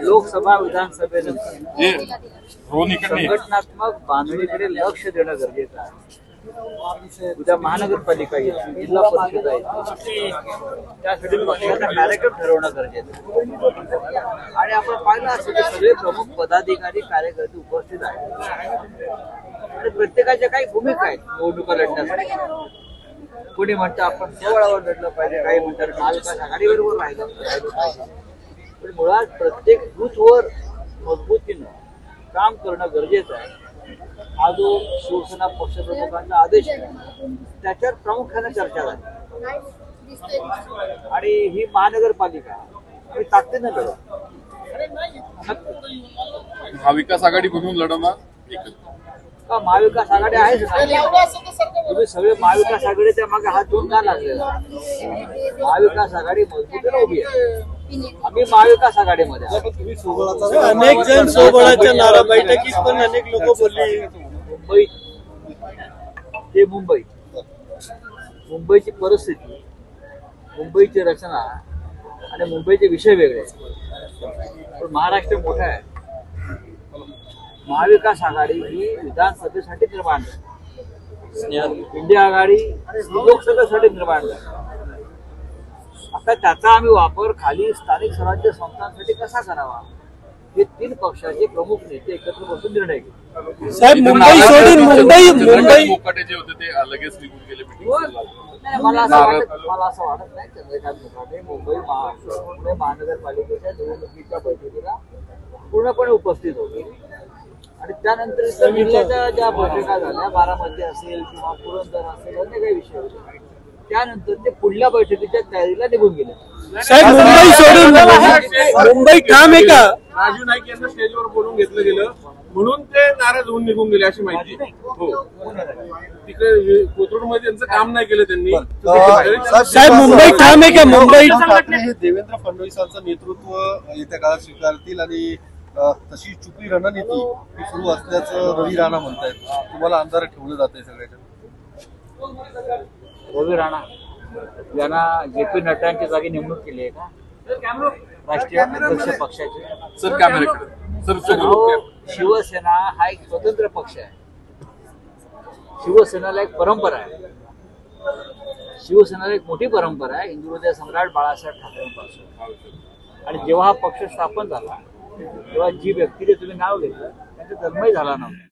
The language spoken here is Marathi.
लोकसभा विधानसभेनंतर संघटनात्मक बांधणीकडे लक्ष देणं गरजेचं आहे। उद्या महानगरपालिका येईल, जिल्हा परिषद आहे, त्यासाठी पक्षाचा कार्यक्रम ठरवणं गरजेचं आहे। आणि आपण पाहिलं असेल की सगळे प्रमुख पदाधिकारी कार्यकर्ते उपस्थित आहेत आणि प्रत्येकाच्या काही भूमिका आहेत निवडणुका लढण्यासाठी। कोणी म्हणतं आपण सोहळावर लढलं पाहिजे, काही म्हणतात महाविकास आघाडीबरोबर राहिलं पाहिजे। पण मुळात प्रत्येक बूथवर मजबूतीनं काम करणं गरजेचं आहे। हा जो शिवसेना पक्षप्रमुखांचा आदेश आहे त्याच्यावर प्रामुख्याने चर्चा झाली आणि ही महानगरपालिका ताकदीनं लढवली। महाविकास आघाडी म्हणून लढवणार का महाविकास आघाडी आहेच ना, तुम्ही सगळे महाविकास आघाडीच्या मागे हात धुवून का लागलेला? महाविकास आघाडी मजबूतीने उभी आहे, आम्ही महाविकास आघाडीमध्ये अनेक जण सोबळाच्या नारा बैठकीत पण अनेक लोक बोलले। मुंबई ते मुंबईची परिस्थिती, मुंबईची रचना आणि मुंबईचे विषय वेगळे आहेत, पण महाराष्ट्र मोठा आहे। महाविकास आघाडी ही विधानसभेसाठी निर्माण झाली, इंडिया आघाडी लोकसभेसाठी निर्माण झाली। आता त्याचा आम्ही वापर खाली स्थानिक स्वराज्य संस्थांसाठी कसा करावा हे तीन पक्षाचे प्रमुख नेते एकत्र बसून निर्णय घेतले। साहेब, मुंबई सोडून मुंबई मुकाटे जे होते ते लगेच निघून गेले। मला असं वाटत नाही चंद्रकांत मुकाटे मुंबई महानगरपालिकेच्या निवडणुकीच्या बैठकीला पूर्णपणे उपस्थित होते आणि त्यानंतर जिल्ह्याच्या ज्या बैठका झाल्या, बारामती असेल किंवा पुरंदर असेल, अन्य काही विषय होते, त्यानंतर ते पुढल्या बैठकीच्या तयारीला निघून गेले। साहेब, मुंबई सोडून मुंबई ठाम आहे का? राजू नाईक यांना स्टेजवर बोलून घेतलं गेलं म्हणून ते नाराज होऊन निघून गेले अशी माहिती। हो, तिकडे कोथरूडमध्ये त्यांचं काम नाही केलं त्यांनी। साहेब, मुंबई ठाम आहे का? मुंबई ठाकरे हे देवेंद्र फडणवीसांचं नेतृत्व येत्या काळात स्वीकारतील आणि तशी चुकी रणनीती ही सुरू असल्याचं रवी राणा म्हणतायत। तुम्हाला अंधार ठेवलं जात आहे सगळ्याच्या? रवी राणा यांना जे.पी. नड्डांच्या जागी नेमणूक केली आहे का राष्ट्रीय अध्यक्ष पक्षाची? सर कॅमेरा शिवसेना हा एक स्वतंत्र पक्ष आहे। शिवसेनेला एक परंपरा आहे, शिवसेनेला एक मोठी परंपरा आहे हिंदुहृदय सम्राट बाळासाहेब ठाकरेंपासून। आणि जेव्हा हा पक्ष स्थापन झाला तेव्हा जी व्यक्तीने तुम्ही नाव घेतलं त्यांचा जन्मही झाला नव्हता।